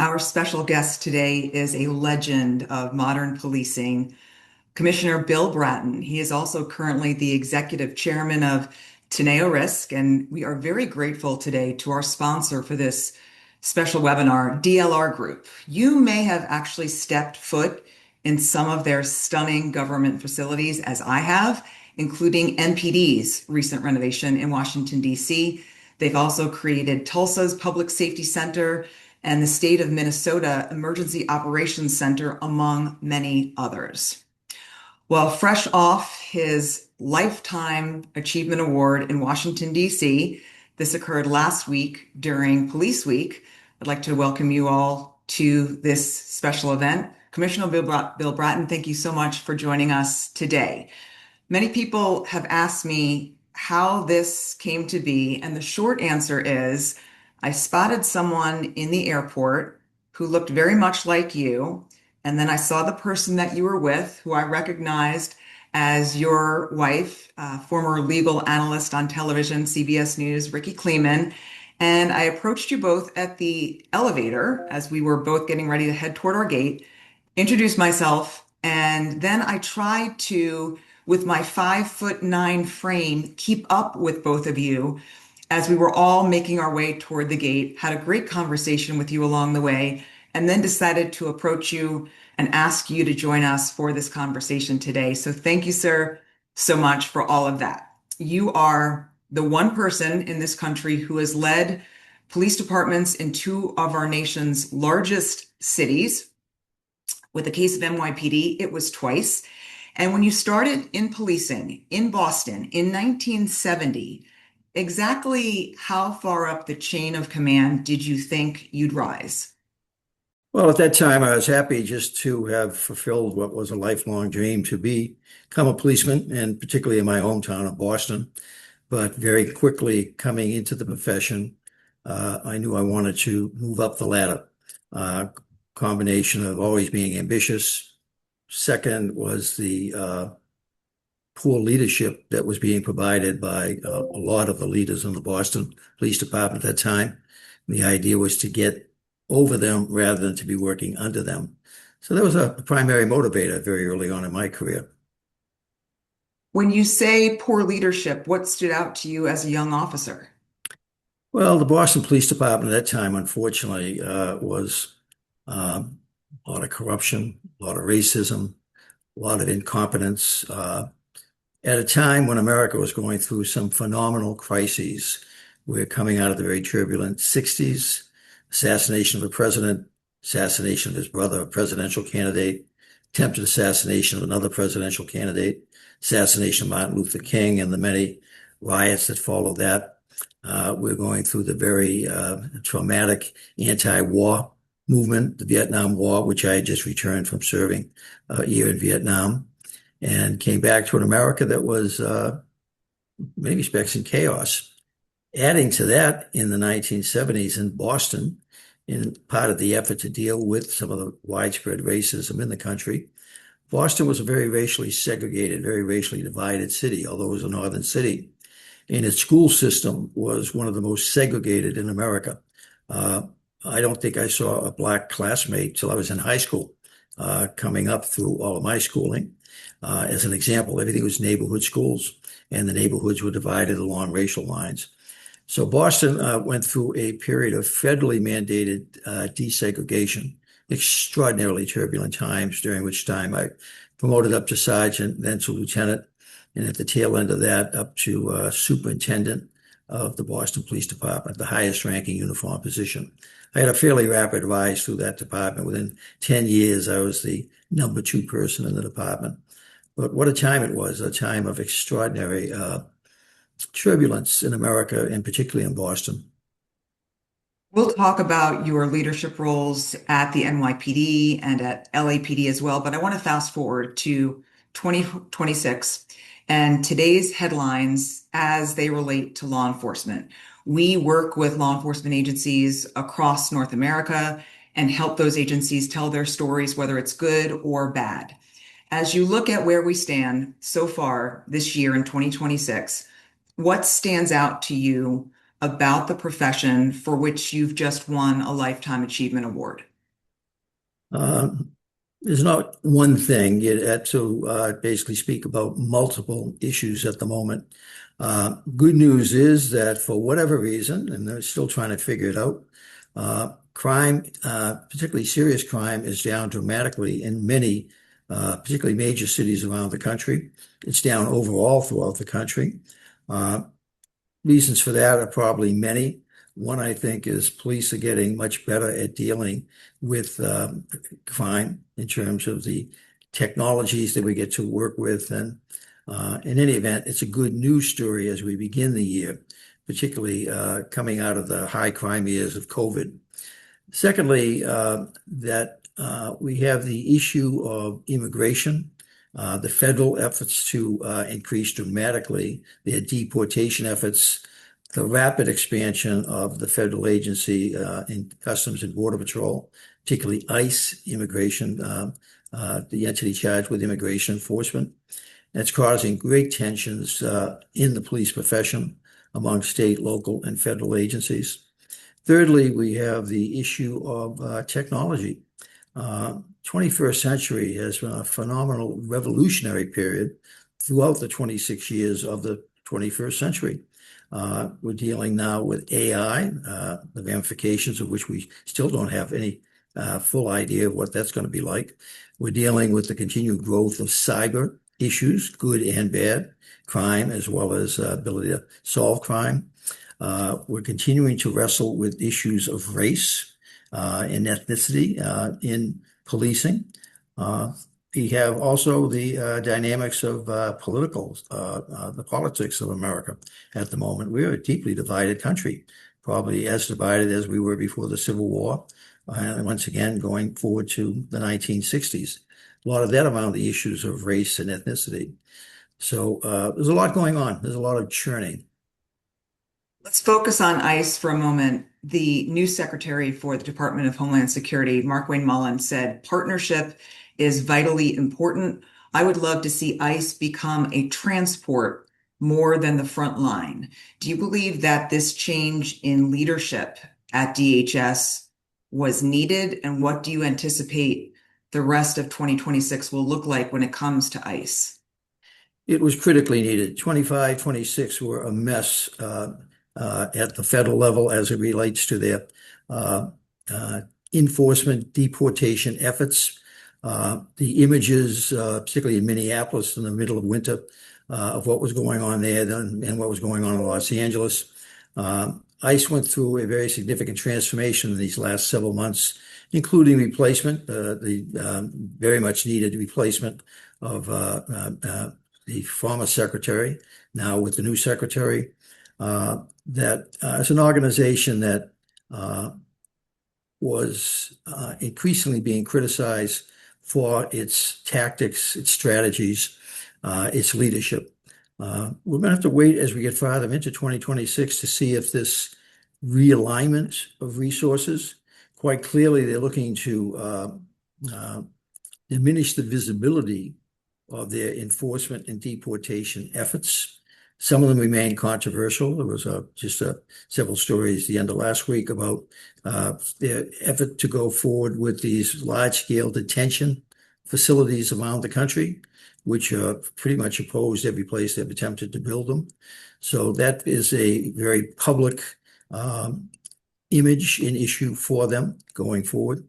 Our special guest today is a legend of modern policing, Commissioner Bill Bratton. He is also currently the executive chairman of Teneo Risk, and we are very grateful today to our sponsor for this special webinar, DLR Group. You may have actually stepped foot in some of their stunning government facilities, as I have, including NPD's recent renovation in Washington, D.C. They've also created Tulsa's Public Safety Center and the state of Minnesota Emergency Operations Center, among many others. Well, fresh off his Lifetime Achievement Award in Washington, D.C., this occurred last week during Police Week. I'd like to welcome you all to this special event. Commissioner Bill Bratton, thank you so much for joining us today. Many people have asked me how this came to be, and the short answer is I spotted someone in the airport who looked very much like you. And then I saw the person that you were with, who I recognized as your wife, former legal analyst on television, CBS News, Ricky Kleeman. And I approached you both at the elevator as we were both getting ready to head toward our gate, introduced myself, and then I tried to, with my 5'9" frame, keep up with both of you as we were all making our way toward the gate, had a great conversation with you along the way, and then decided to approach you and ask you to join us for this conversation today. So thank you, sir, so much for all of that. You are the one person in this country who has led police departments in two of our nation's largest cities. With the case of NYPD, it was twice. And when you started in policing in Boston in 1970, exactly how far up the chain of command did you think you'd rise? Well, at that time, I was happy just to have fulfilled what was a lifelong dream to become a policeman, and particularly in my hometown of Boston. But very quickly coming into the profession, I knew I wanted to move up the ladder. Combination of always being ambitious. Second was the poor leadership that was being provided by a lot of the leaders in the Boston Police Department at that time. The idea was to get over them rather than to be working under them. So that was a primary motivator very early on in my career. When you say poor leadership, what stood out to you as a young officer? Well, the Boston Police Department at that time, unfortunately, was a lot of corruption, a lot of racism, a lot of incompetence. At a time when America was going through some phenomenal crises, we're coming out of the very turbulent 60s, assassination of a president, assassination of his brother, a presidential candidate, attempted assassination of another presidential candidate, assassination of Martin Luther King, and the many riots that followed that. We're going through the very traumatic anti-war movement, the Vietnam War, which I had just returned from serving a year in Vietnam, and came back to an America that was, in many respects, in chaos. Adding to that, in the 1970s in Boston, in part of the effort to deal with some of the widespread racism in the country, Boston was a very racially segregated, very racially divided city, although it was a northern city. And its school system was one of the most segregated in America. I don't think I saw a black classmate till I was in high school, coming up through all of my schooling. As an example, everything was neighborhood schools, and the neighborhoods were divided along racial lines. So Boston went through a period of federally mandated desegregation, extraordinarily turbulent times, during which time I promoted up to sergeant, then to lieutenant, and at the tail end of that up to superintendent of the Boston Police Department, the highest ranking uniform position. I had a fairly rapid rise through that department. Within 10 years, I was the number 2 person in the department. But what a time it was, a time of extraordinary turbulence in America, and particularly in Boston. We'll talk about your leadership roles at the NYPD and at LAPD as well, but I want to fast forward to 2026 and today's headlines as they relate to law enforcement. We work with law enforcement agencies across North America and help those agencies tell their stories, whether it's good or bad. As you look at where we stand so far this year in 2026, what stands out to you about the profession for which you've just won a Lifetime Achievement Award? Um, there's not one thing. You had to basically speak about multiple issues at the moment. Good news is that for whatever reason, and they're still trying to figure it out, crime, particularly serious crime, is down dramatically in many, particularly major cities around the country. It's down overall throughout the country. Uh, Reasons for that are probably many. One, I think, is police are getting much better at dealing with crime in terms of the technologies that we get to work with. And in any event, it's a good news story as we begin the year, particularly coming out of the high crime years of COVID. Secondly, that we have the issue of immigration. The federal efforts to increase dramatically their deportation efforts, the rapid expansion of the federal agency in Customs and Border Patrol, particularly ICE, immigration, the entity charged with immigration enforcement. That's causing great tensions in the police profession among state, local, and federal agencies. Thirdly, we have the issue of technology. 21st century has been a phenomenal revolutionary period throughout the 26 years of the 21st century. We're dealing now with AI, the ramifications of which we still don't have any full idea of what that's going to be like. We're dealing with the continued growth of cyber issues, good and bad, crime, as well as ability to solve crime. We're continuing to wrestle with issues of race and ethnicity in policing. We have also the dynamics of the politics of America at the moment. We're a deeply divided country, probably as divided as we were before the Civil War, and once again going forward to the 1960s. A lot of that around the issues of race and ethnicity. So there's a lot going on. There's a lot of churning. Let's focus on ICE for a moment. The new secretary for the Department of Homeland Security, Markwayne Mullins, said partnership is vitally important. I would love to see ICE become a transport more than the front line. Do you believe that this change in leadership at DHS was needed? And what do you anticipate the rest of 2026 will look like when it comes to ICE? It was critically needed. 25, 26 were a mess at the federal level as it relates to their uh, uh, enforcement, deportation efforts. The images, particularly in Minneapolis in the middle of winter, of what was going on there and what was going on in Los Angeles. ICE went through a very significant transformation in these last several months, including replacement, the very much needed replacement of the former secretary, now with the new secretary. That it's an organization that was increasingly being criticized for its tactics, its strategies, its leadership. We're going to have to wait as we get farther into 2026 to see if this realignment of resources, quite clearly, they're looking to diminish the visibility of their enforcement and deportation efforts. Some of them remain controversial. There was just several stories the end of last week about their effort to go forward with these large-scale detention facilities around the country, which are pretty much opposed every place they've attempted to build them. So that is a very public image and issue for them going forward.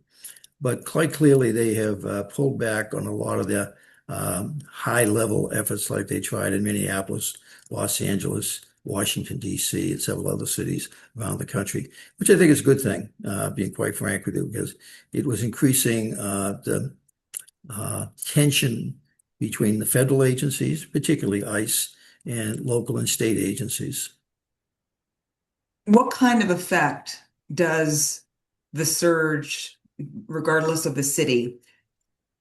But quite clearly, they have pulled back on a lot of their high-level efforts like they tried in Minneapolis, Los Angeles, Washington, D.C., and several other cities around the country, which I think is a good thing, being quite frank with you, because it was increasing the tension between the federal agencies, particularly ICE, and local and state agencies. What kind of effect does the surge, regardless of the city,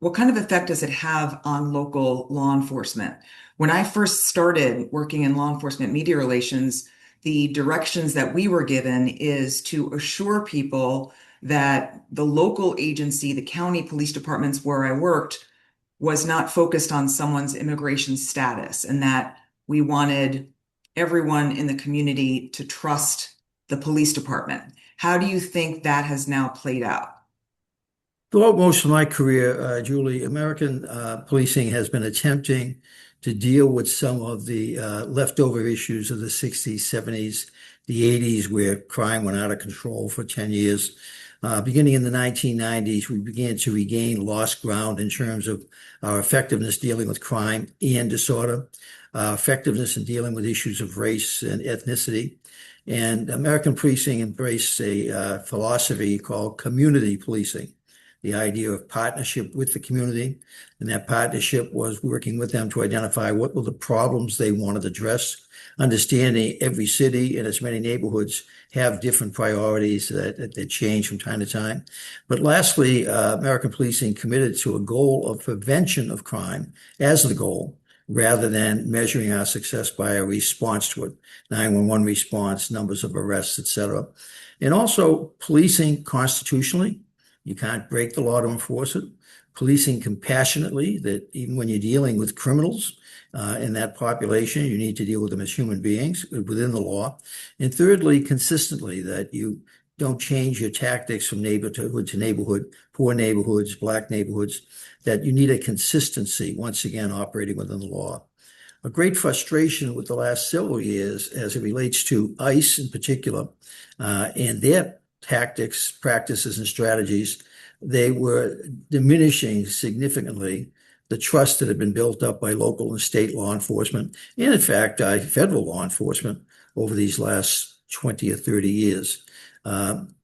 what kind of effect does it have on local law enforcement? When I first started working in law enforcement media relations, the directions that we were given is to assure people that the local agency, the county police departments where I worked, was not focused on someone's immigration status, and that we wanted everyone in the community to trust the police department. How do you think that has now played out? Throughout most of my career, Julie, American policing has been attempting to deal with some of the leftover issues of the 60s, 70s, the 80s, where crime went out of control for 10 years. Beginning in the 1990s, we began to regain lost ground in terms of our effectiveness dealing with crime and disorder, effectiveness in dealing with issues of race and ethnicity. And American policing embraced a philosophy called community policing, the idea of partnership with the community. And that partnership was working with them to identify what were the problems they wanted addressed, understanding every city and its many neighborhoods have different priorities that change from time to time. But lastly, American policing committed to a goal of prevention of crime as the goal, rather than measuring our success by a response to it, 911 response, numbers of arrests, et cetera. And also policing constitutionally. You can't break the law to enforce it. Policing compassionately, that even when you're dealing with criminals in that population, you need to deal with them as human beings within the law. And thirdly, consistently, that you don't change your tactics from neighborhood to neighborhood, poor neighborhoods, black neighborhoods, that you need a consistency, once again, operating within the law. A great frustration with the last several years as it relates to ICE in particular, and their tactics, practices, and strategies, they were diminishing significantly the trust that had been built up by local and state law enforcement, and in fact, federal law enforcement over these last 20 or 30 years.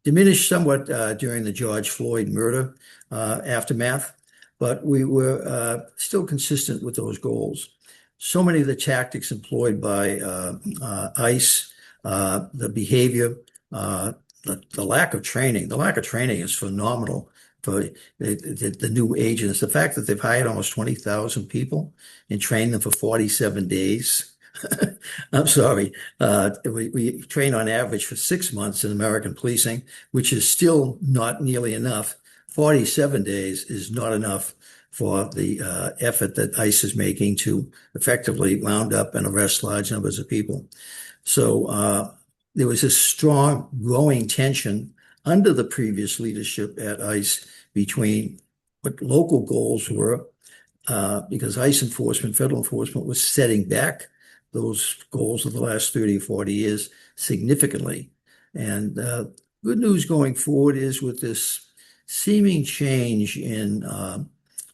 Diminished somewhat during the George Floyd murder aftermath, but we were still consistent with those goals. So many of the tactics employed by ICE, the behavior, the lack of training. The lack of training is phenomenal for the new agents. The fact that they've hired almost 20,000 people and trained them for 47 days. I'm sorry. We train on average for 6 months in American policing, which is still not nearly enough. 47 days is not enough for the effort that ICE is making to effectively round up and arrest large numbers of people. So there was a strong growing tension under the previous leadership at ICE between what local goals were, because ICE enforcement, federal enforcement, was setting back those goals of the last 30 or 40 years significantly. And good news going forward is with this seeming change in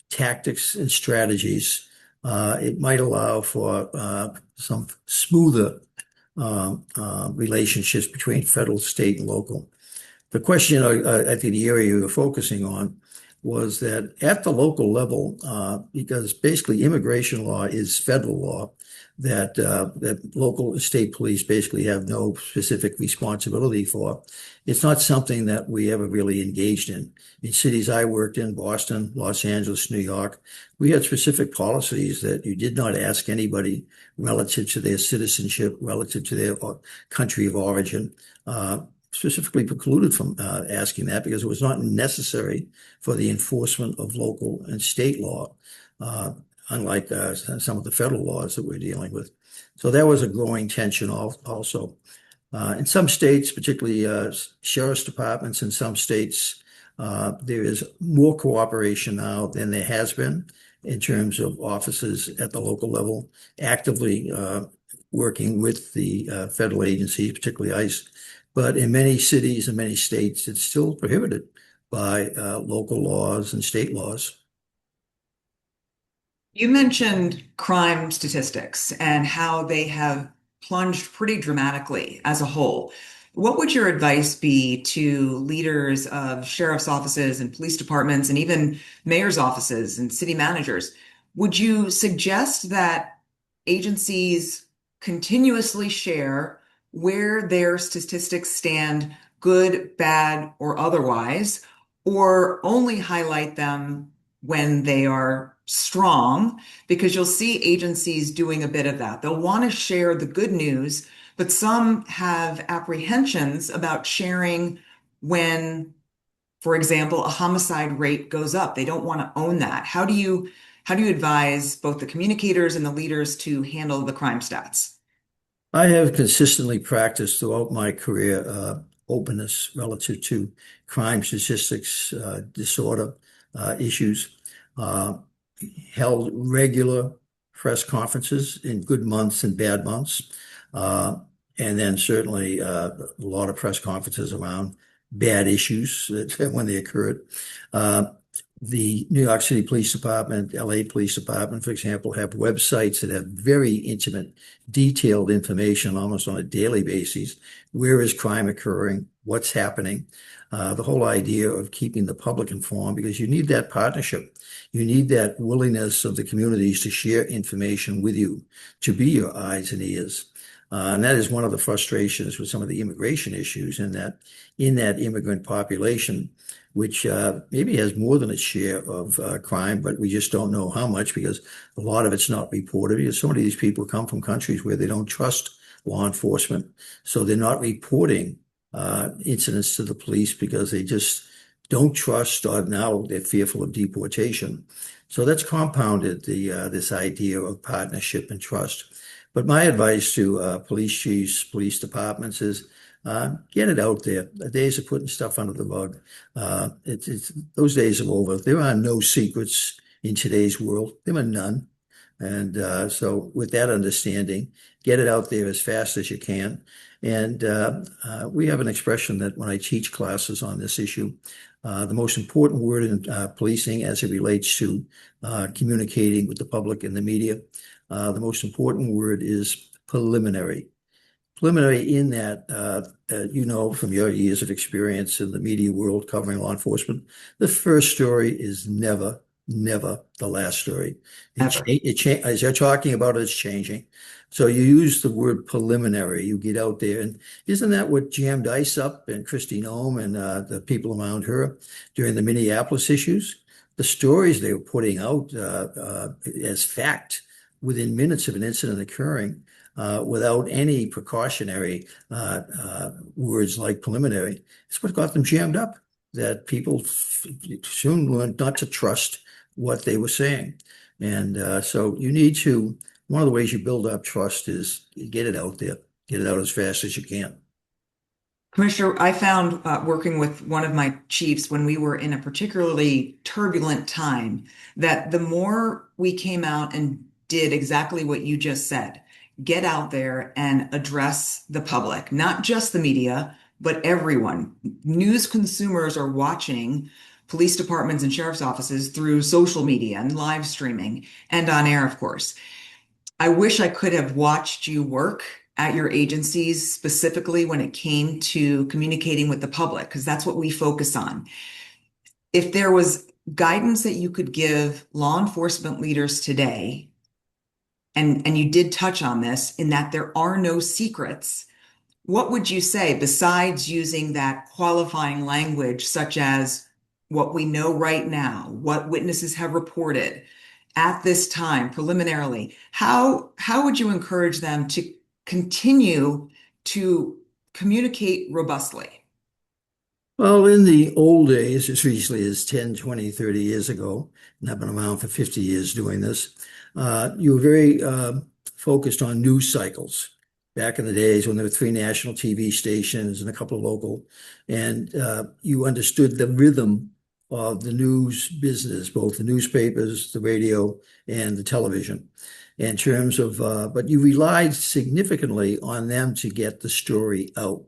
tactics and strategies, it might allow for some smoother relationships between federal, state, and local. The question, I think the area you were focusing on was that at the local level, because basically immigration law is federal law, that local and state police basically have no specific responsibility for. It's not something that we ever really engaged in. In cities I worked in, Boston, Los Angeles, New York, we had specific policies that you did not ask anybody relative to their citizenship, relative to their country of origin, specifically precluded from asking that because it was not necessary for the enforcement of local and state law, unlike some of the federal laws that we're dealing with. So there was a growing tension also. In some states, particularly sheriff's departments in some states, there is more cooperation now than there has been in terms of officers at the local level actively working with the federal agencies, particularly ICE. But in many cities and many states, it's still prohibited by local laws and state laws. You mentioned crime statistics and how they have plunged pretty dramatically as a whole. What would your advice be to leaders of sheriff's offices and police departments and even mayor's offices and city managers? Would you suggest that agencies continuously share where their statistics stand, good, bad, or otherwise, or only highlight them when they are strong? Because you'll see agencies doing a bit of that. They'll want to share the good news, but some have apprehensions about sharing when, for example, a homicide rate goes up. They don't want to own that. How do you advise both the communicators and the leaders to handle the crime stats? I have consistently practiced throughout my career openness relative to crime statistics, disorder issues. Uh, Held regular press conferences in good months and bad months, uh, and then certainly a lot of press conferences around bad issues when they occurred. Uh, the New York City Police Department, LA Police Department, for example, have websites that have very intimate, detailed information almost on a daily basis. Where is crime occurring? What's happening? The whole idea of keeping the public informed, because you need that partnership. You need that willingness of the communities to share information with you, to be your eyes and ears. And that is one of the frustrations with some of the immigration issues in that immigrant population, which maybe has more than its share of crime, but we just don't know how much because a lot of it's not reported. Because so many of these people come from countries where they don't trust law enforcement, so they're not reporting incidents to the police because they just don't trust, or now they're fearful of deportation. So that's compounded this idea of partnership and trust. But my advice to police chiefs, police departments is get it out there. The days of putting stuff under the rug, those days are over. There are no secrets in today's world. There are none. And so with that understanding, get it out there as fast as you can. And we have an expression that when I teach classes on this issue, the most important word in policing as it relates to communicating with the public and the media, the most important word is preliminary. Preliminary in that, from your years of experience in the media world covering law enforcement, the first story is never, never the last story. Ever. As you're talking about it, it's changing. So you use the word preliminary. You get out there, and isn't that what jammed ICE up and Kristi Noem and the people around her during the Minneapolis issues? The stories they were putting out as fact within minutes of an incident occurring without any precautionary words like preliminary. It's what got them jammed up, that people soon learned not to trust what they were saying. And so you need to, one of the ways you build up trust is you get it out there, get it out as fast as you can. Commissioner, I found working with one of my chiefs when we were in a particularly turbulent time that the more we came out and did exactly what you just said, get out there and address the public, not just the media, but everyone. News consumers are watching police departments and sheriff's offices through social media and live streaming and on air, of course. I wish I could have watched you work at your agencies specifically when it came to communicating with the public, because that's what we focus on. If there was guidance that you could give law enforcement leaders today, and you did touch on this in that there are no secrets, what would you say besides using that qualifying language, such as what we know right now, what witnesses have reported at this time, preliminarily? How would you encourage them to continue to communicate robustly? Well, in the old days, as recently as 10, 20, 30 years ago, and I've been around for 50 years doing this, you were very focused on news cycles. Back in the days when there were three national TV stations and a couple of local, and you understood the rhythm of the news business, both the newspapers, the radio, and the television, in terms of, but you relied significantly on them to get the story out.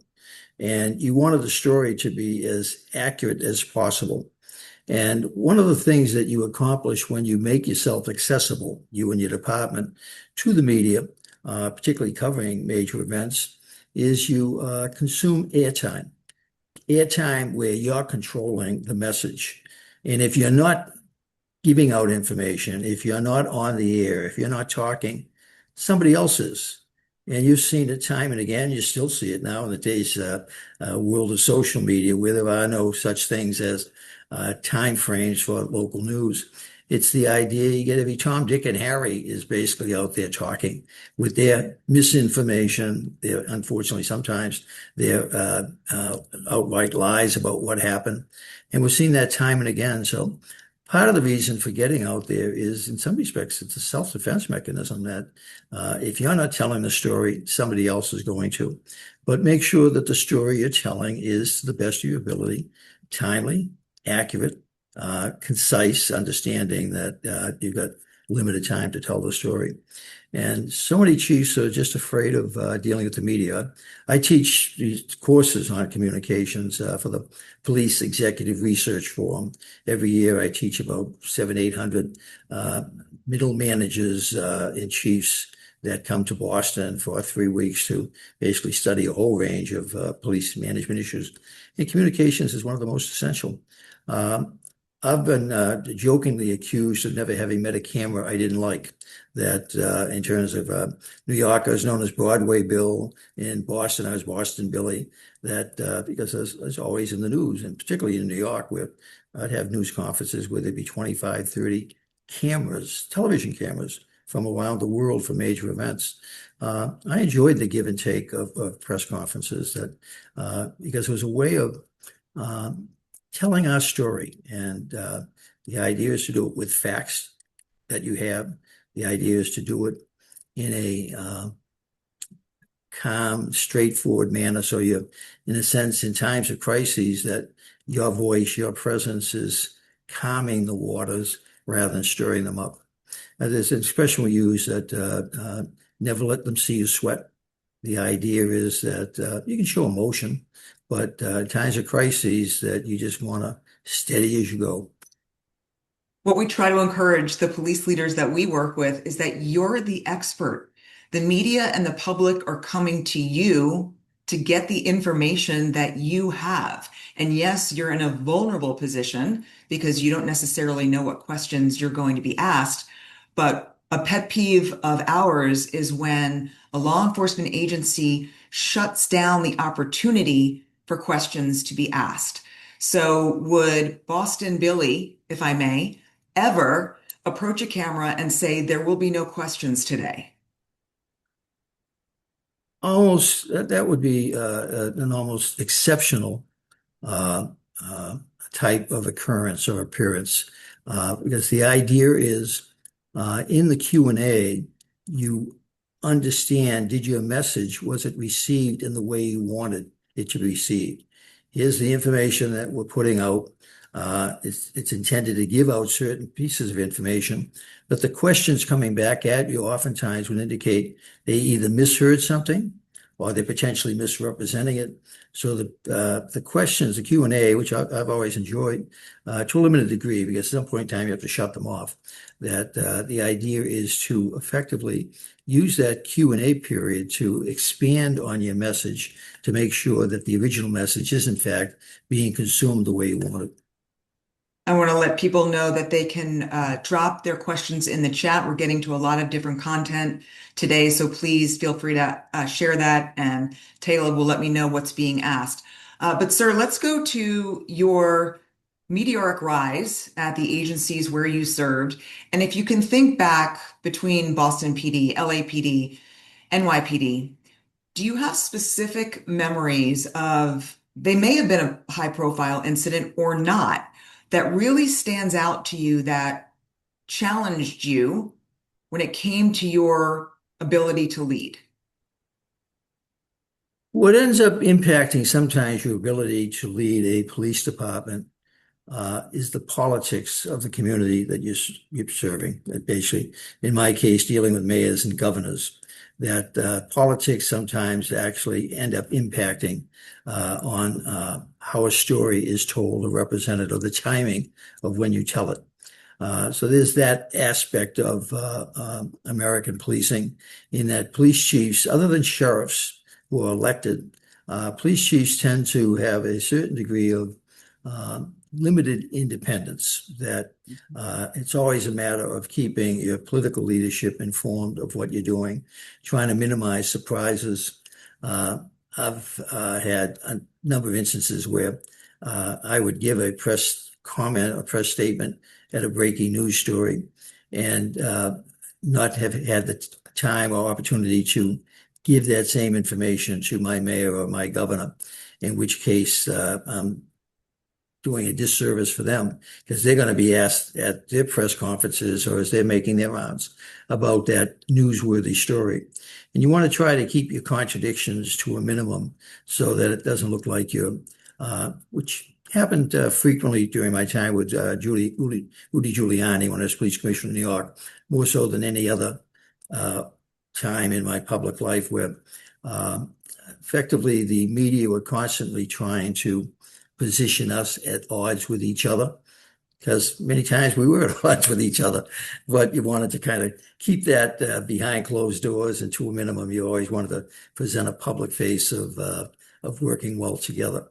And you wanted the story to be as accurate as possible. And one of the things that you accomplish when you make yourself accessible, you and your department, to the media, particularly covering major events, is you consume airtime. Airtime where you're controlling the message. And if you're not giving out information, if you're not on the air, if you're not talking, somebody else is. And you've seen it time and again. You still see it now in the days world of social media, where there are no such things as time frames for local news. It's the idea you get every Tom, Dick, and Harry is basically out there talking with their misinformation. Their, unfortunately, sometimes their outright lies about what happened. And we're seeing that time and again. So Part of the reason for getting out there is, in some respects, it's a self-defense mechanism that if you're not telling the story, somebody else is going to. But make sure that the story you're telling is to the best of your ability, timely, accurate, concise, understanding that you've got limited time to tell the story. And so many chiefs are just afraid of dealing with the media. I teach these courses on communications for the Police Executive Research Forum. Every year I teach about 800 middle managers and chiefs that come to Boston for 3 weeks to basically study a whole range of police management issues. And communications is one of the most essential. Um, I've been jokingly accused of never having met a camera I didn't like. That in terms of New York, I was known as Broadway Bill. In Boston, I was Boston Billy. That because I was always in the news, and particularly in New York, where I'd have news conferences where there'd be 25, 30 cameras, television cameras from around the world for major events. I enjoyed the give and take of press conferences that because it was a way of um, telling our story. And the idea is to do it with facts that you have. The idea is to do it in a calm, straightforward manner. So you, in a sense, in times of crises, that your voice, your presence is calming the waters rather than stirring them up. There's an expression we use that never let them see you sweat. The idea is that you can show emotion, but in times of crises, that you just want to steady as you go. What we try to encourage the police leaders that we work with is that you're the expert. The media and the public are coming to you to get the information that you have. And yes, you're in a vulnerable position because you don't necessarily know what questions you're going to be asked. But a pet peeve of ours is when a law enforcement agency shuts down the opportunity for questions to be asked. So would Boston Billy, if I may, ever approach a camera and say, there will be no questions today? Almost, that would be an almost exceptional uh, uh, type of occurrence or appearance, because the idea is in the Q&A, you understand, did your message, was it received in the way you wanted it to be received? Here's the information that we're putting out. It's intended to give out certain pieces of information, but the questions coming back at you oftentimes would indicate they either misheard something or they're potentially misrepresenting it. So the questions, the Q&A, which I've always enjoyed to a limited degree, because at some point in time you have to shut them off, that the idea is to effectively use that Q&A period to expand on your message to make sure that the original message is in fact being consumed the way you want it. I want to let people know that they can drop their questions in the chat. We're getting to a lot of different content today, so please feel free to share that, and Taylor will let me know what's being asked. But sir, let's go to your meteoric rise at the agencies where you served. And if you can think back between Boston PD, LAPD, NYPD, do you have specific memories of, they may have been a high profile incident or not, that really stands out to you that challenged you when it came to your ability to lead? What ends up impacting sometimes your ability to lead a police department is the politics of the community that you're serving. That basically, in my case, dealing with mayors and governors, that politics sometimes actually end up impacting on how a story is told or represented, or the timing of when you tell it. So there's that aspect of American policing, in that police chiefs, other than sheriffs who are elected, police chiefs tend to have a certain degree of limited independence, that it's always a matter of keeping your political leadership informed of what you're doing, trying to minimize surprises. I've had a number of instances where I would give a press comment or press statement at a breaking news story and not have had the time or opportunity to give that same information to my mayor or my governor, in which case I'm doing a disservice for them because they're going to be asked at their press conferences or as they're making their rounds about that newsworthy story. And you want to try to keep your contradictions to a minimum so that it doesn't look like you're, which happened frequently during my time with Rudy Giuliani when I was police commissioner in New York, more so than any other uh, time in my public life where um, effectively the media were constantly trying to position us at odds with each other because many times we were at odds with each other, but you wanted to kind of keep that behind closed doors and to a minimum. You always wanted to present a public face of working well together.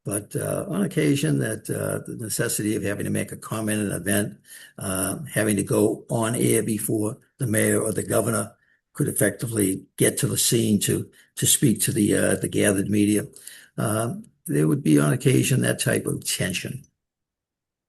But on occasion, that the necessity of having to make a comment at an event, having to go on air before the mayor or the governor could effectively get to the scene to speak to the gathered media. There would be on occasion that type of tension.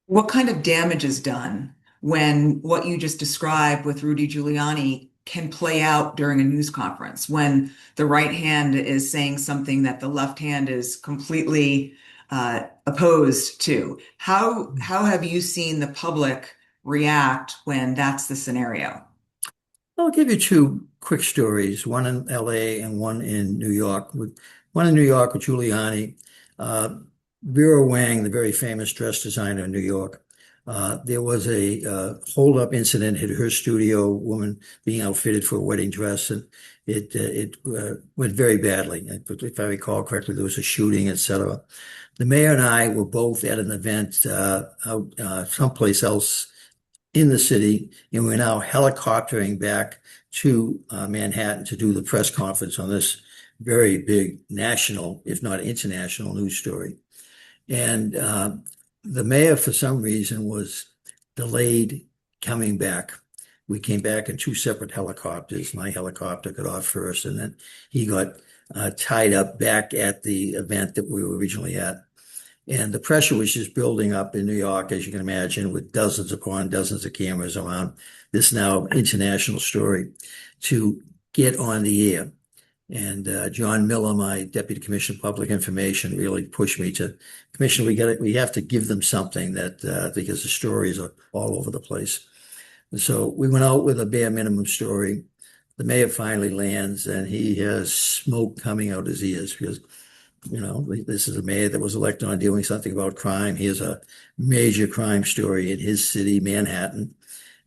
What kind of damage is done when what you just described with Rudy Giuliani can play out during a news conference when the right hand is saying something that the left hand is completely opposed to? How have you seen the public react when that's the scenario? I'll give you two quick stories, one in LA and one in New York. One in New York with Giuliani, uh, Vera Wang, the very famous dress designer in New York. There was a hold-up incident at her studio, woman being outfitted for a wedding dress, and it went very badly. If I recall correctly, there was a shooting, etc. The mayor and I were both at an event out someplace else in the city, and we're now helicoptering back to Manhattan to do the press conference on this very big national, if not international, news story. And the mayor, for some reason, was delayed coming back. We came back in two separate helicopters. My helicopter got off first, and then he got tied up back at the event that we were originally at. And the pressure was just building up in New York, as you can imagine, with dozens upon dozens of cameras around this now international story to get on the air. And John Miller, my deputy commissioner of public information, really pushed me to, Commissioner, we have to give them something that because the stories are all over the place. And so we went out with a bare minimum story. The mayor finally lands, and he has smoke coming out his ears because this is a mayor that was elected on doing something about crime. He has a major crime story in his city, Manhattan,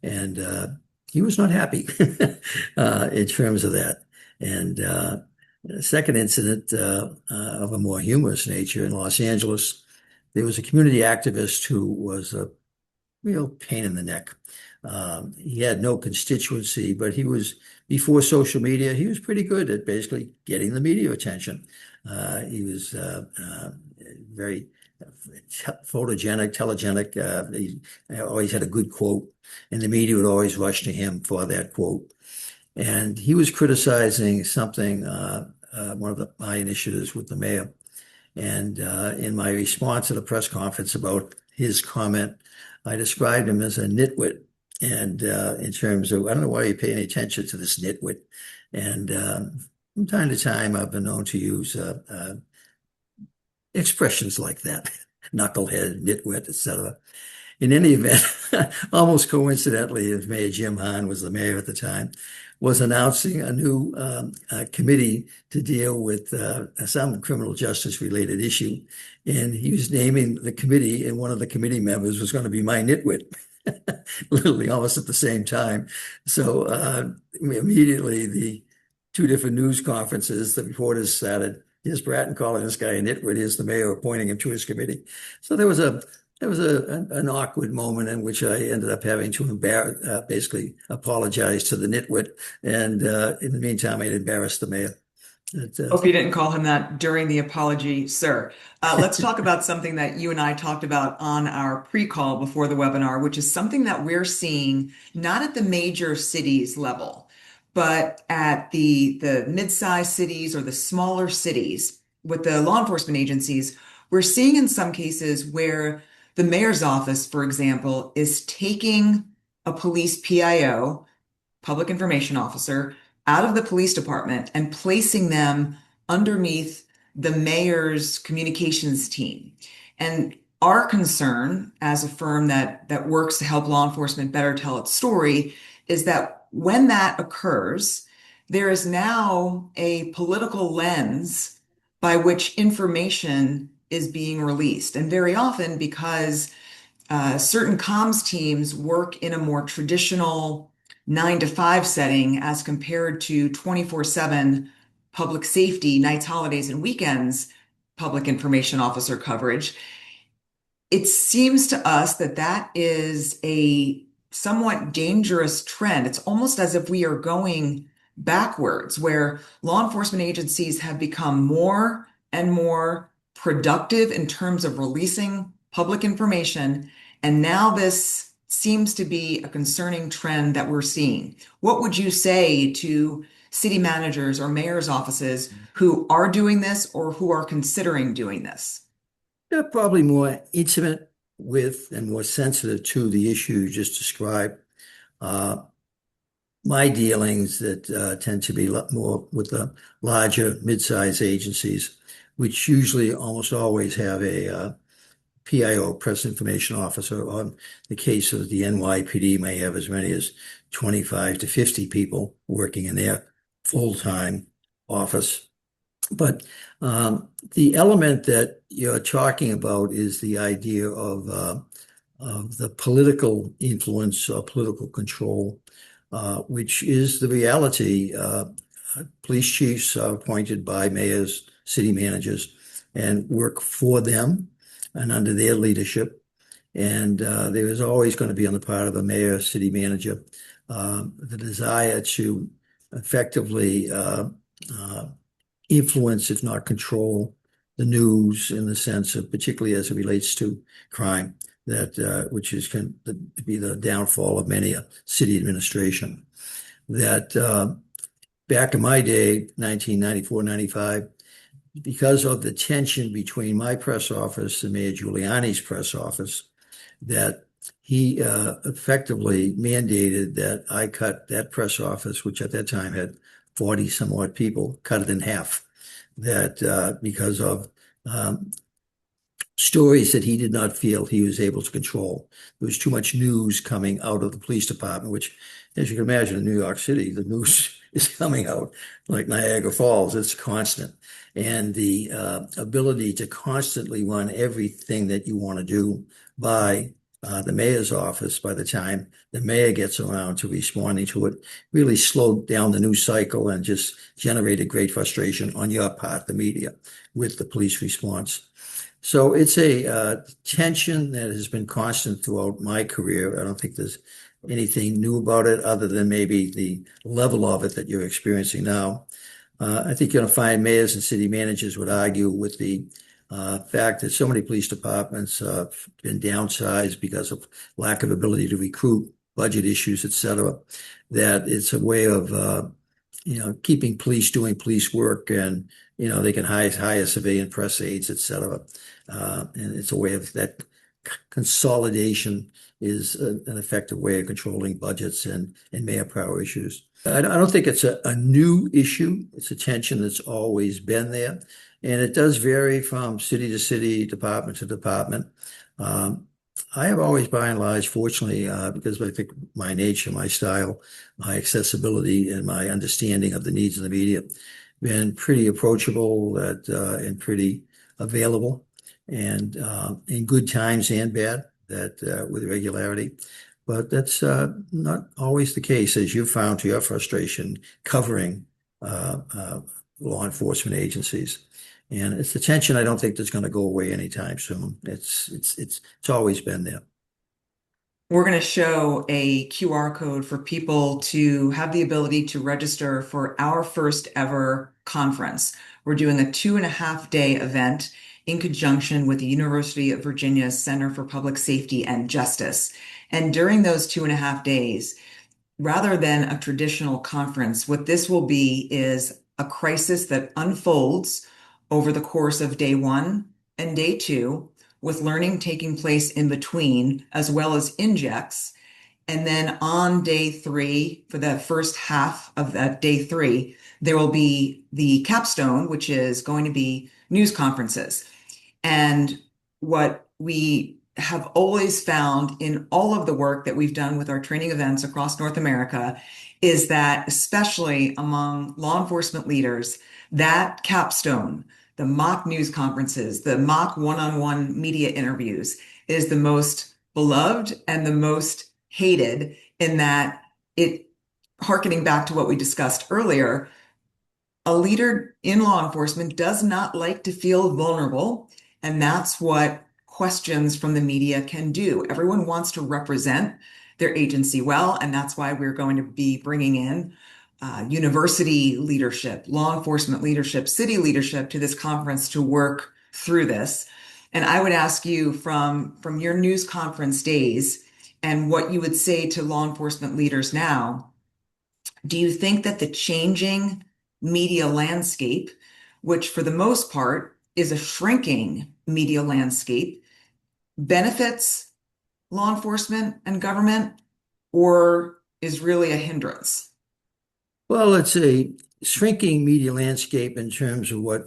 and he was not happy in terms of that. And the second incident of a more humorous nature in Los Angeles, there was a community activist who was a real pain in the neck. He had no constituency, but before social media, he was pretty good at basically getting the media attention. He was very photogenic, telegenic. He always had a good quote, and the media would always rush to him for that quote. And he was criticizing something, one of my initiatives with the mayor. And in my response to the press conference about his comment, I described him as a nitwit. And in terms of, I don't know why you pay any attention to this nitwit. And from time to time, I've been known to use expressions like that, knucklehead, nitwit, etc. In any event, almost coincidentally, as Mayor Jim Hahn was the mayor at the time, was announcing a new committee to deal with some criminal justice related issue. And he was naming the committee, and one of the committee members was going to be my nitwit, literally almost at the same time. So immediately, the two different news conferences, the reporters started, here's Bratton calling this guy a nitwit, here's the mayor appointing him to his committee. So an awkward moment in which I ended up having to basically apologize to the nitwit. And in the meantime, I'd embarrassed the mayor. Hope you didn't call him that during the apology, sir. Let's talk about something that you and I talked about on our pre-call before the webinar, which is something that we're seeing not at the major cities level, but at the mid-sized cities or the smaller cities with the law enforcement agencies. We're seeing in some cases where the mayor's office, for example, is taking a police PIO, public information officer, out of the police department and placing them underneath the mayor's communications team. And Our concern as a firm that works to help law enforcement better tell its story is that when that occurs, there is now a political lens by which information is being released. And very often, because certain comms teams work in a more traditional 9 to 5 setting as compared to 24/7 public safety, nights, holidays, and weekends public information officer coverage, it seems to us that that is a somewhat dangerous trend. It's almost as if we are going backwards, where law enforcement agencies have become more and more productive in terms of releasing public information. And now this seems to be a concerning trend that we're seeing. What would you say to city managers or mayor's offices who are doing this or who are considering doing this? They're probably more intimate with and more sensitive to the issue you just described. Uh, my dealings that tend to be more with the larger mid-sized agencies, which usually almost always have a PIO, Press Information Officer. On the case of the NYPD, may have as many as 25 to 50 people working in their full-time office. But the element that you're talking about is the idea of the political influence or political control, which is the reality. Police chiefs are appointed by mayors, city managers, and work for them and under their leadership. And there is always going to be on the part of a mayor, city manager, the desire to effectively influence, if not control, the news in the sense of, particularly as it relates to crime, that which is can be the downfall of many a city administration. That back in my day, 1994, 95, because of the tension between my press office and Mayor Giuliani's press office, that he effectively mandated that I cut that press office, which at that time had 40 some odd people, cut it in half. That because of stories that he did not feel he was able to control. There was too much news coming out of the police department, which, as you can imagine, in New York City, the news is coming out like Niagara Falls. It's constant. And the ability to constantly run everything that you want to do by the mayor's office, by the time the mayor gets around to responding to it, really slowed down the news cycle and just generated great frustration on your part, the media, with the police response. So it's a tension that has been constant throughout my career. I don't think there's anything new about it other than maybe the level of it that you're experiencing now. I think you're going to find mayors and city managers would argue with the fact that so many police departments have been downsized because of lack of ability to recruit, budget issues, et cetera, that it's a way of keeping police doing police work, and they can hire civilian press aides, et cetera. And it's a way of that consolidation is an effective way of controlling budgets and manpower issues. I don't think it's a new issue. It's a tension that's always been there. And it does vary from city to city, department to department. I have always, by and large, fortunately, because I think my nature, my style, my accessibility, and my understanding of the needs of the media, been pretty approachable and pretty available, and in good times and bad, that with regularity. But that's not always the case, as you found to your frustration covering law enforcement agencies. And it's a tension I don't think that's going to go away anytime soon. It's always been there. We're going to show a QR code for people to have the ability to register for our first ever conference. We're doing a 2.5-day event in conjunction with the University of Virginia's Center for Public Safety and Justice. And during those 2.5 days, rather than a traditional conference, what this will be is a crisis that unfolds over the course of day 1 and day 2, with learning taking place in between, as well as injects. And then on day 3, for the first half of that day 3, there will be the capstone, which is going to be news conferences. And what we have always found in all of the work that we've done with our training events across North America is that, especially among law enforcement leaders, that capstone, the mock news conferences, the mock one-on-one media interviews, is the most beloved and the most hated in that it, hearkening back to what we discussed earlier, a leader in law enforcement does not like to feel vulnerable, and that's what questions from the media can do. Everyone wants to represent their agency well, and that's why we're going to be bringing in university leadership, law enforcement leadership, city leadership to this conference to work through this. And I would ask you from your news conference days and what you would say to law enforcement leaders now, do you think that the changing media landscape, which for the most part is a shrinking media landscape, benefits law enforcement and government, or is really a hindrance? Well, it's a shrinking media landscape in terms of what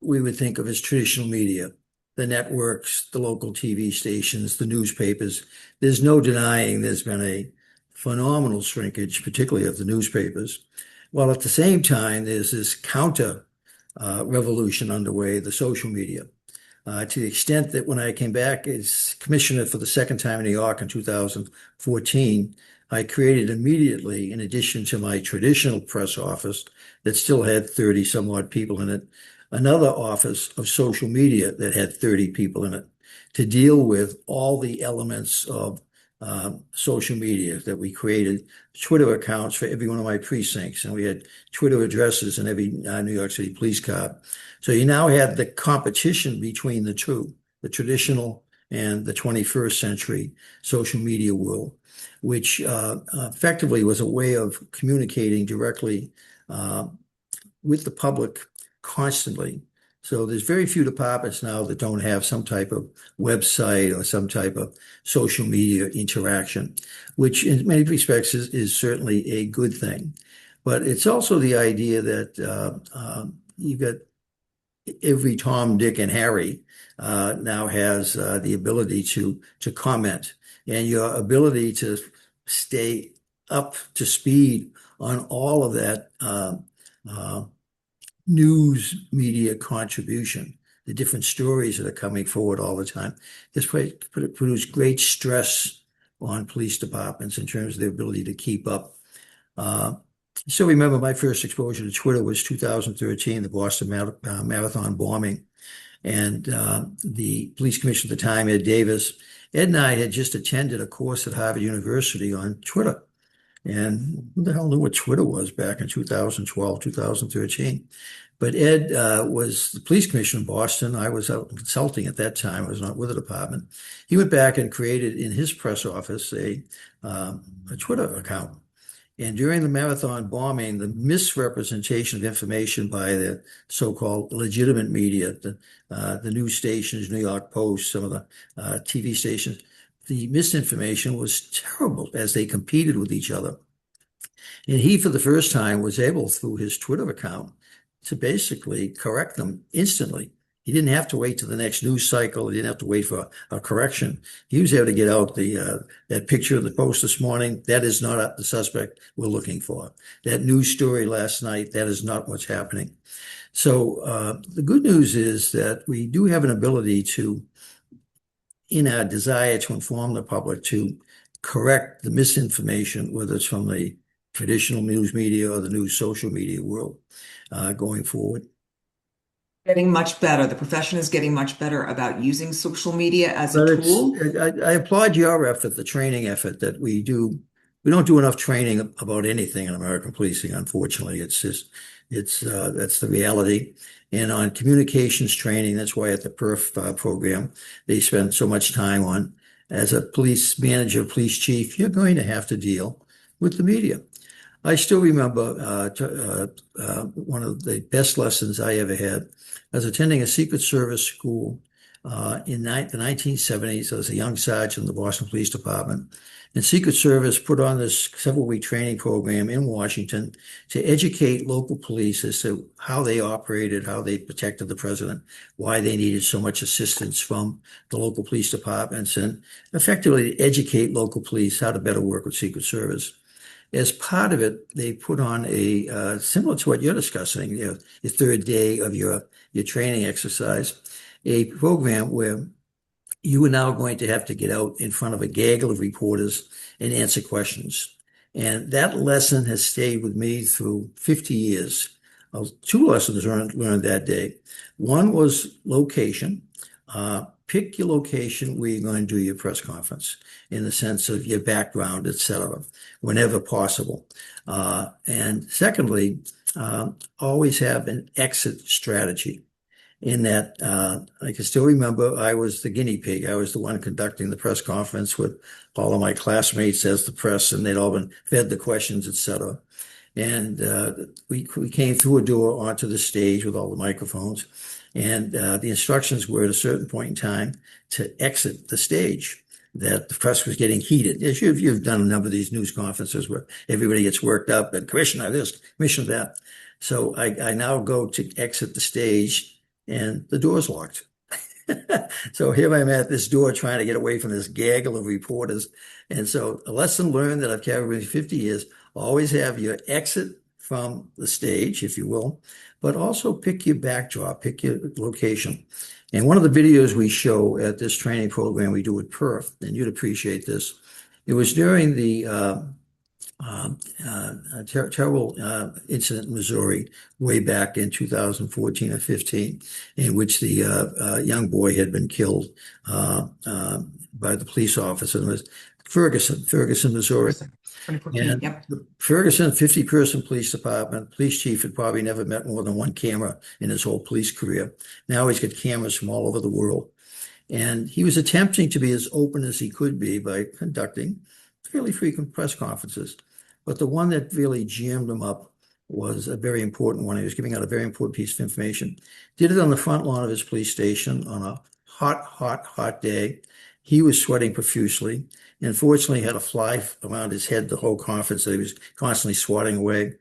we would think of as traditional media, the networks, the local TV stations, the newspapers. There's no denying there's been a phenomenal shrinkage, particularly of the newspapers. While at the same time, there's this counter revolution underway, the social media. To the extent that when I came back as commissioner for the second time in New York in 2014, I created immediately, in addition to my traditional press office that still had 30 some odd people in it, another office of social media that had 30 people in it to deal with all the elements of social media that we created, Twitter accounts for every one of my precincts, and we had Twitter addresses in every New York City police car. So you now had the competition between the two, the traditional and the 21st century social media world, which effectively was a way of communicating directly with the public constantly. So there's very few departments now that don't have some type of website or some type of social media interaction, which in many respects is certainly a good thing. But it's also the idea that you've got every Tom, Dick, and Harry now has the ability to comment, and your ability to stay up to speed on all of that news media contribution, the different stories that are coming forward all the time. This produced great stress on police departments in terms of their ability to keep up. Still remember my first exposure to Twitter was 2013, the Boston Marathon bombing. And the police commissioner at the time, Ed Davis, Ed and I had just attended a course at Harvard University on Twitter. And who the hell knew what Twitter was back in 2012, 2013? But Ed was the police commissioner in Boston. I was out consulting at that time. I was not with the department. He went back and created in his press office a Twitter account. And during the marathon bombing, the misrepresentation of information by the so-called legitimate media, the news stations, New York Post, some of the TV stations, the misinformation was terrible as they competed with each other. And he, for the first time, was able, through his Twitter account, to basically correct them instantly. He didn't have to wait to the next news cycle. He didn't have to wait for a correction. He was able to get out that picture of the Post this morning. That is not the suspect we're looking for. That news story last night, that is not what's happening. So the good news is that we do have an ability to, in our desire to inform the public, to correct the misinformation, whether it's from the traditional news media or the new social media world going forward. Getting much better. The profession is getting much better about using social media as a But tool. I applaud your effort, the training effort that we do. We don't do enough training about anything in American policing, unfortunately. It's just, that's the reality. And on communications training, that's why at the PERF program, they spend so much time on, as a police manager, police chief, you're going to have to deal with the media. I still remember one of the best lessons I ever had. I was attending a Secret Service school The 1970s, I was a young sergeant in the Boston Police Department, and Secret Service put on this several-week training program in Washington to educate local police as to how they operated, how they protected the president, why they needed so much assistance from the local police departments, and effectively educate local police how to better work with Secret Service. As part of it, they put on a similar to what you're discussing, your third day of your training exercise, a program where you are now going to have to get out in front of a gaggle of reporters and answer questions. And that lesson has stayed with me through 50 years. Two lessons learned that day. One was location. Pick your location where you're going to do your press conference in the sense of your background, etc., whenever possible. And secondly, always have an exit strategy. In that, I can still remember I was the guinea pig. I was the one conducting the press conference with all of my classmates as the press, and they'd all been fed the questions, etc. And we came through a door onto the stage with all the microphones, and the instructions were at a certain point in time to exit the stage. That the press was getting heated. As you've done a number of these news conferences where everybody gets worked up and commissioner this, commissioner that. So I now go to exit the stage, and the door's locked. So here I'm at this door trying to get away from this gaggle of reporters. And so a lesson learned that I've carried with me 50 years, always have your exit from the stage, if you will, but also pick your backdrop, pick your location. And one of the videos we show at this training program we do at Perth, and you'd appreciate this, it was during the terrible incident in Missouri way back in 2014 or 15, in which the young boy had been killed by the police officer. It was Ferguson, Missouri. And Yep. the Ferguson 50-person police department, police chief had probably never met more than one camera in his whole police career. Now he's got cameras from all over the world. And he was attempting to be as open as he could be by conducting fairly frequent press conferences. But the one that really jammed him up was a very important one. He was giving out a very important piece of information. Did it on the front lawn of his police station on a hot day. He was sweating profusely. Unfortunately, he had a fly around his head the whole conference that he was constantly swatting away.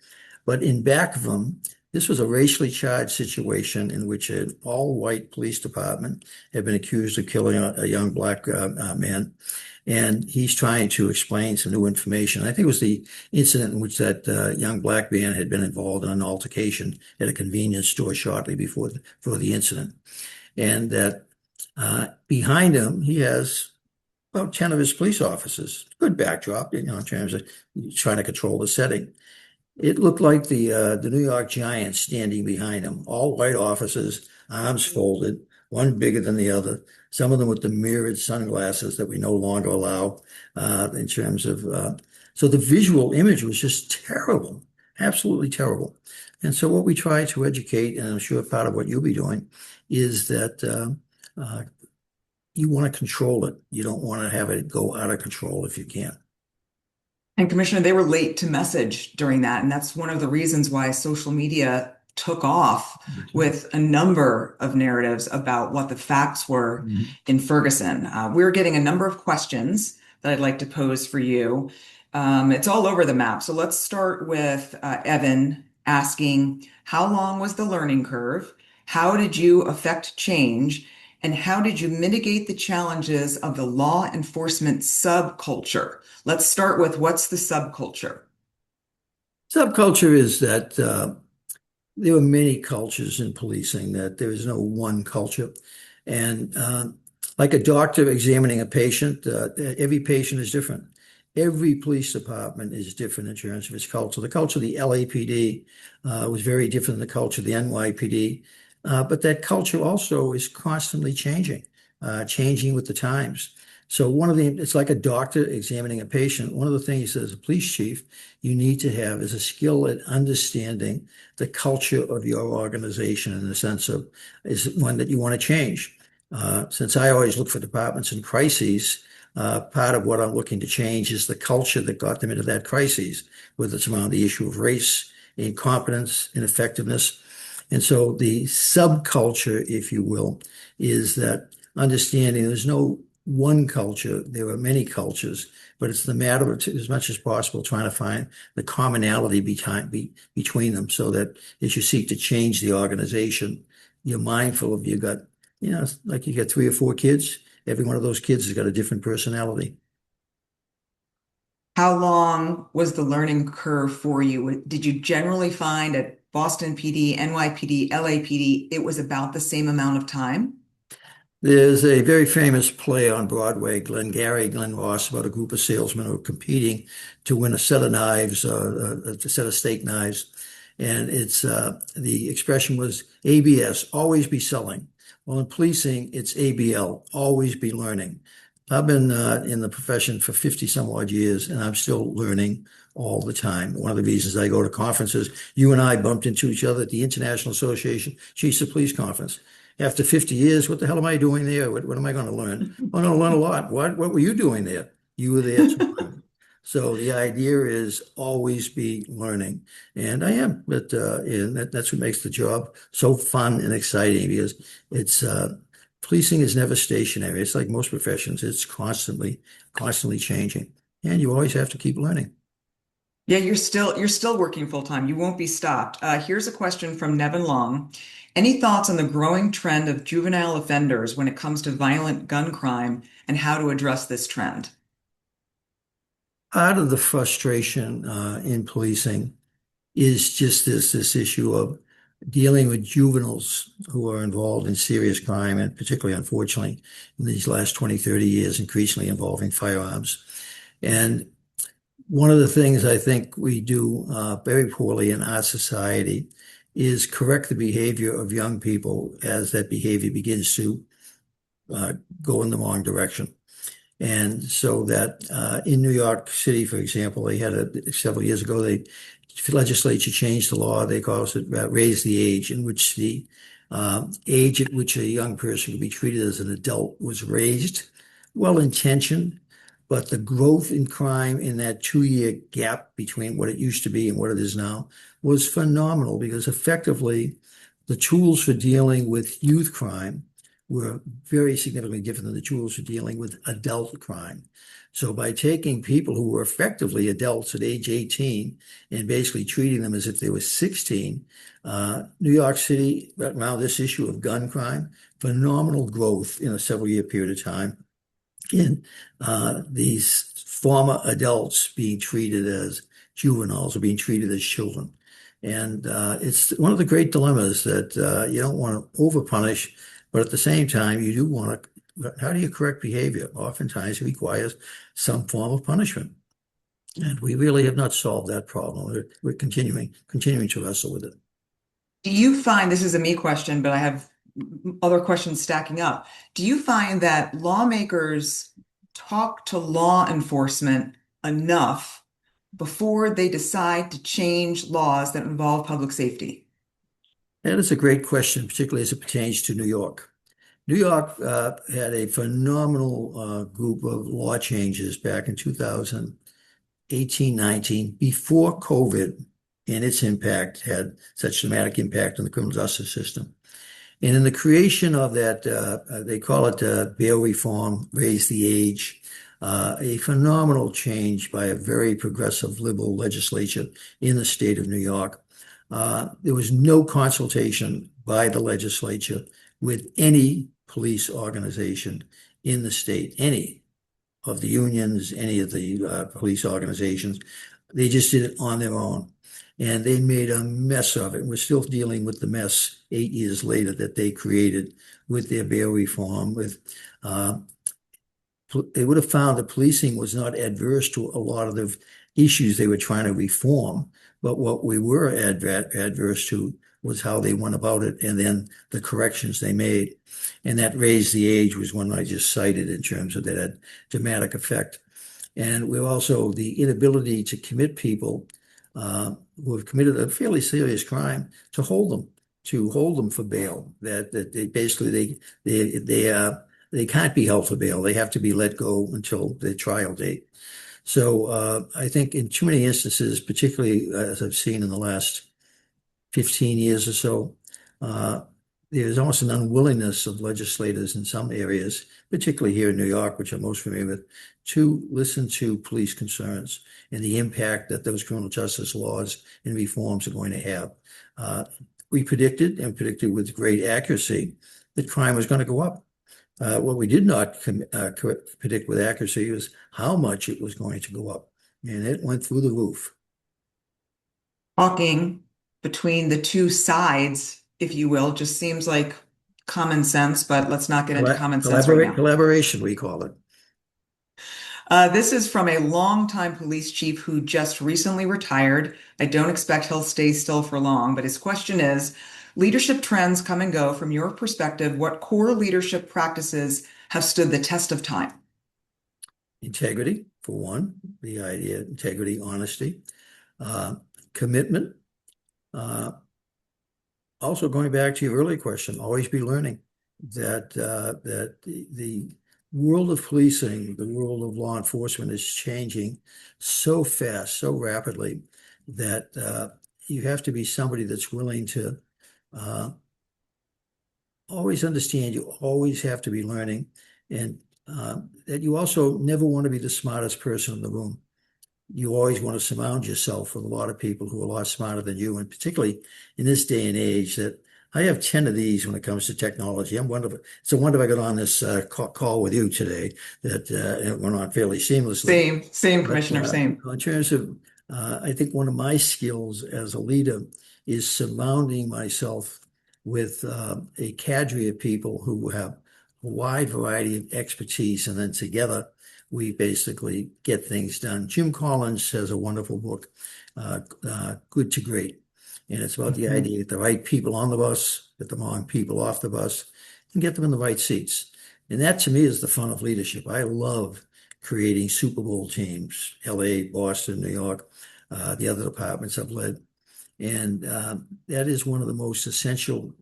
But in back of him, this was a racially charged situation in which an all-white police department had been accused of killing a young black man. And he's trying to explain some new information. I think it was the incident in which that young black man had been involved in an altercation at a convenience store shortly before the incident. And that behind him, he has about 10 of his police officers. Good backdrop, in terms of trying to control the setting. It looked like the New York Giants standing behind him, all white officers, arms folded, one bigger than the other, some of them with the mirrored sunglasses that we no longer allow in terms of, so the visual image was just terrible, absolutely terrible. And so what we try to educate, and I'm sure part of what you'll be doing, is that you want to control it. You don't want to have it go out of control if you can. And Commissioner, they were late to message during that. And that's one of the reasons why social media took off with a number of narratives about what the facts were in Ferguson. We're getting a number of questions that I'd like to pose for you. It's all over the map. So let's start with Evan asking, how long was the learning curve? How did you affect change? And how did you mitigate the challenges of the law enforcement subculture? Let's start with, what's the subculture? Subculture is that there are many cultures in policing, that there is no one culture. And like a doctor examining a patient, every patient is different. Every police department is different in terms of its culture. The culture of the LAPD was very different than the culture of the NYPD. But that culture also is constantly changing with the times. So it's like a doctor examining a patient. One of the things as a police chief you need to have is a skill at understanding the culture of your organization, in the sense of, is it one that you want to change? Since I always look for departments in crises, part of what I'm looking to change is the culture that got them into that crisis, whether it's around the issue of race, incompetence, ineffectiveness. And so the subculture, if you will, is that understanding there's no one culture, there are many cultures, but it's the matter of, as much as possible, trying to find the commonality between them so that as you seek to change the organization, you're mindful of you got, like you got three or four kids. Every one of those kids has got a different personality. How long was the learning curve for you? Did you generally find at Boston PD, NYPD, LAPD, it was about the same amount of time? There's a very famous play on Broadway, Glengarry Glen Ross, about a group of salesmen who are competing to win a set of knives, a set of steak knives. And it's the expression was ABS, always be selling. Well, in policing, it's ABL, always be learning. I've been in the profession for 50 some odd years, and I'm still learning all the time. One of the reasons I go to conferences, you and I bumped into each other at the International Association Chiefs of Police Conference. After 50 years, what the hell am I doing there? What am I going to learn? I'm going to learn a lot. What were you doing there? You were there to learn. So the idea is always be learning. And I am, but and that's what makes the job so fun and exciting because it's policing is never stationary. It's like most professions. It's constantly changing. And you always have to keep learning. Yeah, you're still working full time. You won't be stopped. Here's a question from Nevin Long. Any thoughts on the growing trend of juvenile offenders when it comes to violent gun crime and how to address this trend? Out of the frustration in policing is just this issue of dealing with juveniles who are involved in serious crime, and particularly, unfortunately, in these last 20, 30 years, increasingly involving firearms. And one of the things I think we do very poorly in our society is correct the behavior of young people as that behavior begins to uh, go in the wrong direction. And so that in New York City, for example, they had several years ago, the legislature changed the law. They call it raise the age in which the age at which a young person could be treated as an adult was raised, well intentioned, but the growth in crime in that 2 year gap between what it used to be and what it is now was phenomenal because effectively the tools for dealing with youth crime were very significantly different than the tools for dealing with adult crime. So by taking people who were effectively adults at age 18 and basically treating them as if they were 16, New York City, around this issue of gun crime, phenomenal growth in a several year period of time in these former adults being treated as juveniles or being treated as children. And it's one of the great dilemmas that you don't want to overpunish, but at the same time, you do want to, how do you correct behavior? Oftentimes it requires some form of punishment. And we really have not solved that problem. We're continuing to wrestle with it. Do you find this is a me question, but I have other questions stacking up. Do you find that lawmakers talk to law enforcement enough before they decide to change laws that involve public safety? That is a great question, particularly as it pertains to New York. New York had a phenomenal group of law changes back in 2018, 19, before COVID and its impact had such dramatic impact on the criminal justice system. And in the creation of that, they call it bail reform, raise the age, a phenomenal change by a very progressive liberal legislature in the state of New York. There was no consultation by the legislature with any police organization in the state, any of the unions, any of the police organizations. They just did it on their own. And they made a mess of it. And we're still dealing with the mess 8 years later that they created with their bail reform. Uh, they would have found that policing was not adverse to a lot of the issues they were trying to reform, but what we were adverse to was how they went about it and then the corrections they made. And that raised the age was one I just cited in terms of that had dramatic effect. And we also the inability to commit people who have committed a fairly serious crime to hold them for bail. That they basically they can't be held for bail. They have to be let go until the trial date. So I think in too many instances, particularly as I've seen in the last 15 years or so, there's almost an unwillingness of legislators in some areas, particularly here in New York, which I'm most familiar with, to listen to police concerns and the impact that those criminal justice laws and reforms are going to have. Uh, we predicted, and predicted with great accuracy, that crime was going to go up. What we did not predict with accuracy was how much it was going to go up, and it went through the roof. Talking between the two sides, if you will, just seems like common sense, but let's not get into common sense right now. Collaboration, we call it. This is from a longtime police chief who just recently retired. I don't expect he'll stay still for long, but his question is, leadership trends come and go. From your perspective, what core leadership practices have stood the test of time? Integrity, for one, the idea of integrity, honesty, commitment. Also, going back to your earlier question, always be learning that the world of policing, the world of law enforcement is changing so fast, so rapidly that you have to be somebody that's willing to always understand. You always have to be learning, and that you also never want to be the smartest person in the room. You always want to surround yourself with a lot of people who are a lot smarter than you, and particularly in this day and age that I have 10 of these when it comes to technology. It's a wonder I got on this call with you today, that it went on fairly seamlessly. Same, But Commissioner, same. in terms of, I think one of my skills as a leader is surrounding myself with a cadre of people who have a wide variety of expertise, and then together we basically get things done. Jim Collins has a wonderful book, Good to Great. And it's about the idea get the right people on the bus, get the wrong people off the bus, and get them in the right seats. And that to me is the fun of leadership. I love creating Super Bowl teams, LA, Boston, New York, the other departments I've led. And that is one of the most essential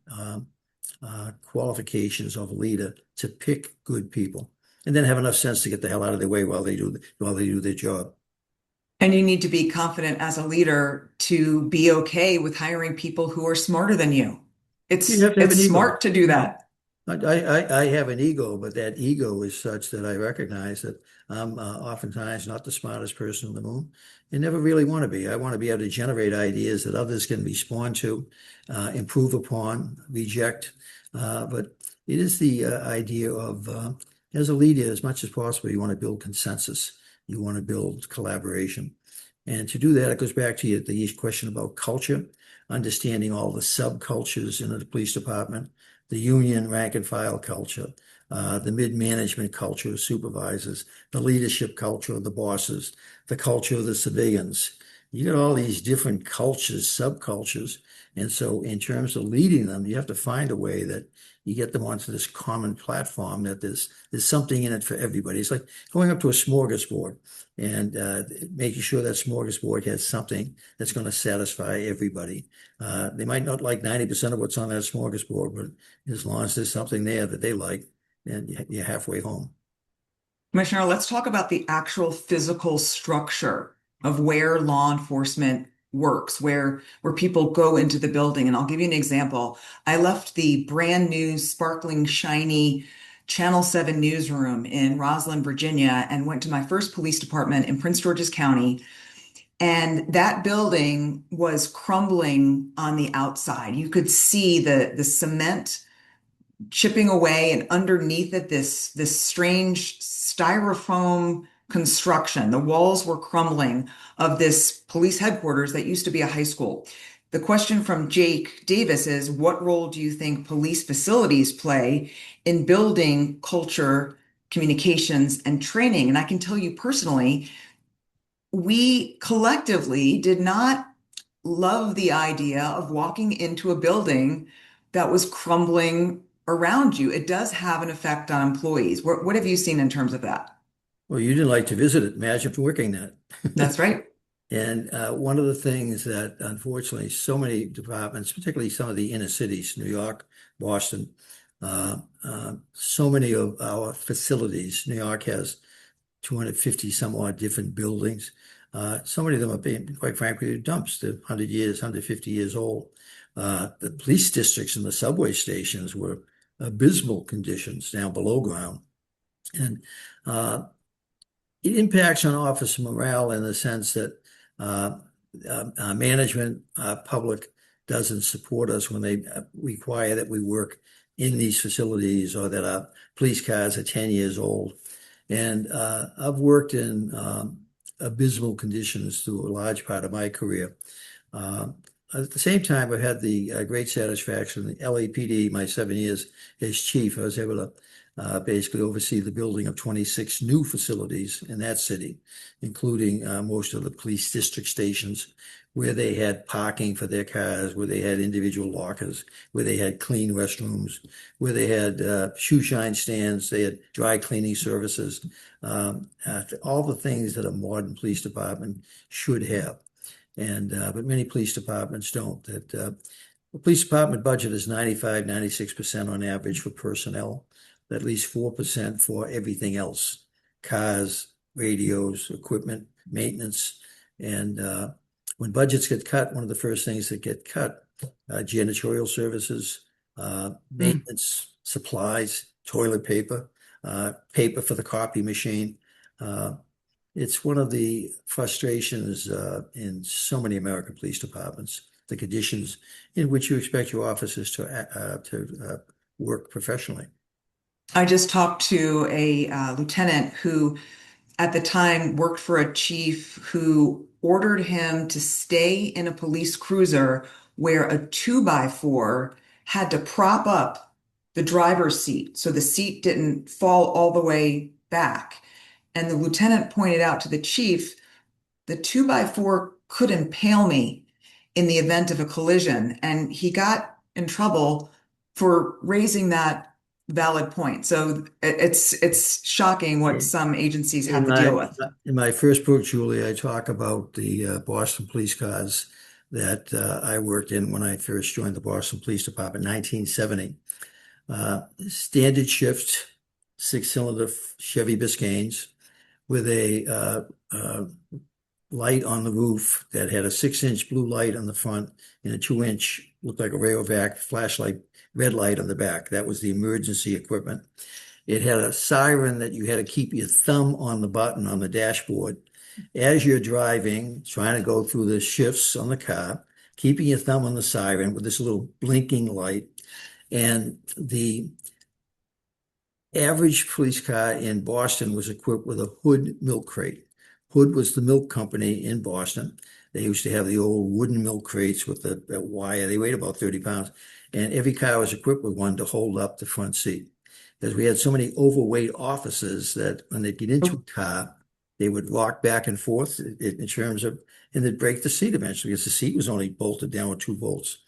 qualifications of a leader, to pick good people and then have enough sense to get the hell out of their way while they do their job. And you need to be confident as a leader to be okay with hiring people who are smarter than you. You have to have an It's ego. smart to do that. I have an ego, but that ego is such that I recognize that I'm oftentimes not the smartest person in the room, and never really want to be. I want to be able to generate ideas that others can respond to, improve upon, reject. But it is the idea of, as a leader, as much as possible, you want to build consensus. You want to build collaboration. And to do that, it goes back to the question about culture, understanding all the subcultures in the police department, the union rank and file culture, the mid-management culture of supervisors, the leadership culture of the bosses, the culture of the civilians. You get all these different cultures, subcultures. And so in terms of leading them, you have to find a way that you get them onto this common platform, that there's something in it for everybody. It's like going up to a smorgasbord and making sure that smorgasbord has something that's going to satisfy everybody. They might not like 90% of what's on that smorgasbord, but as long as there's something there that they like, then you're halfway home. Commissioner, let's talk about the actual physical structure of where law enforcement works, where people go into the building. And I'll give you an example. I left the brand new, sparkling, shiny Channel 7 newsroom in Roslyn, Virginia, and went to my first police department in Prince George's County. And that building was crumbling on the outside. You could see the cement chipping away, and underneath it, this strange styrofoam construction. The walls were crumbling of this police headquarters that used to be a high school. The question from Jake Davis is, what role do you think police facilities play in building culture, communications, and training? And I can tell you personally, we collectively did not love the idea of walking into a building that was crumbling around you. It does have an effect on employees. What have you seen in terms of that? Well, you didn't like to visit it. Imagine working that. That's right. And one of the things that unfortunately so many departments, particularly some of the inner cities, New York, Boston, so many of our facilities, New York has 250 some odd different buildings. So many of them are being, quite frankly, dumps. They're 100 years, 150 years old. The police districts and the subway stations were abysmal conditions down below ground. And it impacts on officer morale in the sense that uh, management, public doesn't support us when they require that we work in these facilities or that our police cars are 10 years old. And I've worked in abysmal conditions through a large part of my career. Uh, at the same time, I've had the great satisfaction, the LAPD, my 7 years as chief, I was able to basically oversee the building of 26 new facilities in that city, including most of the police district stations where they had parking for their cars, where they had individual lockers, where they had clean restrooms, where they had shoe shine stands, they had dry cleaning services, all the things that a modern police department should have. And but many police departments don't. The police department budget is 95, 96% on average for personnel, at least 4% for everything else, cars, radios, equipment, maintenance. And when budgets get cut, one of the first things that get cut, janitorial services, Mm. maintenance, supplies, toilet paper, paper for the copy machine. Uh, it's one of the frustrations in so many American police departments, the conditions in which you expect your officers to work professionally. I just talked to a lieutenant who at the time worked for a chief who ordered him to stay in a police cruiser where a 2x4 had to prop up the driver's seat so the seat didn't fall all the way back. And the lieutenant pointed out to the chief, the 2x4 could impale me in the event of a collision. And he got in trouble for raising that valid point. So it's shocking what some agencies have In to deal my with. in my first book, Julie, I talk about the Boston police cars that I worked in when I first joined the Boston Police Department in 1970. Standard shift, six-cylinder Chevy Biscaynes with a light on the roof that had a 6-inch blue light on the front and a 2-inch, looked like a Rayovac flashlight, red light on the back. That was the emergency equipment. It had a siren that you had to keep your thumb on the button on the dashboard as you're driving, trying to go through the shifts on the car, keeping your thumb on the siren with this little blinking light. And the average police car in Boston was equipped with a Hood milk crate. Hood was the milk company in Boston. They used to have the old wooden milk crates with the wire. They weighed about 30 pounds. And every car was equipped with one to hold up the front seat. Because we had so many overweight officers that when they get into a car, they would rock back and forth in terms of, and they'd break the seat eventually because the seat was only bolted down with 2 bolts.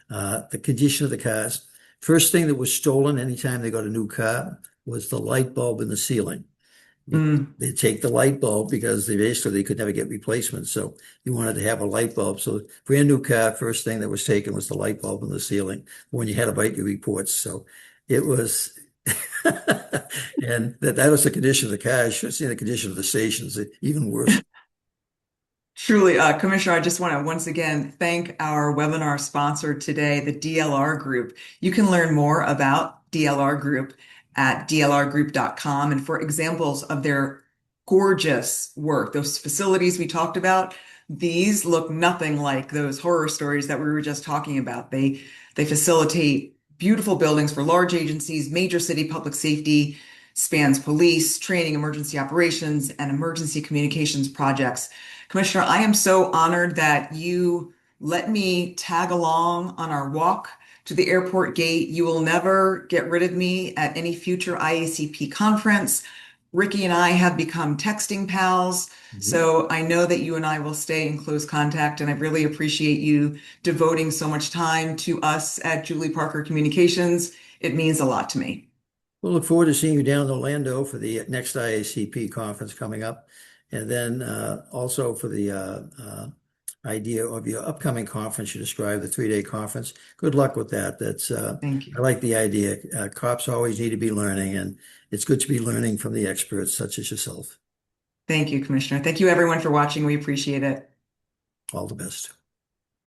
The condition of the cars. First thing that was stolen anytime they got a new car was the light bulb in the ceiling. Mm. They take the light bulb because they could never get replacements. So you wanted to have a light bulb. So brand new car, first thing that was taken was the light bulb in the ceiling when you had to write your reports. So it was, and that was the condition of the car. I should have seen the condition of the stations, even worse. Truly, Commissioner, I just want to once again thank our webinar sponsor today, the DLR Group. You can learn more about DLR Group at dlrgroup.com. And for examples of their gorgeous work, those facilities we talked about, these look nothing like those horror stories that we were just talking about. They facilitate beautiful buildings for large agencies, major city public safety, spans police, training, emergency operations, and emergency communications projects. Commissioner, I am so honored that you let me tag along on our walk to the airport gate. You will never get rid of me at any future IACP conference. Ricky and I have become texting pals, so I know that you and I will stay in close contact, and I really appreciate you devoting so much time to us at Julie Parker Communications. It means a lot to me. We'll look forward to seeing you down in Orlando for the next IACP conference coming up. And then also for the idea of your upcoming conference, you described the 3-day conference. Good luck with that. Thank I you. like the idea. Cops always need to be learning, and it's good to be learning from the experts such as yourself. Thank you, Commissioner. Thank you, everyone, for watching. We appreciate it. All the best.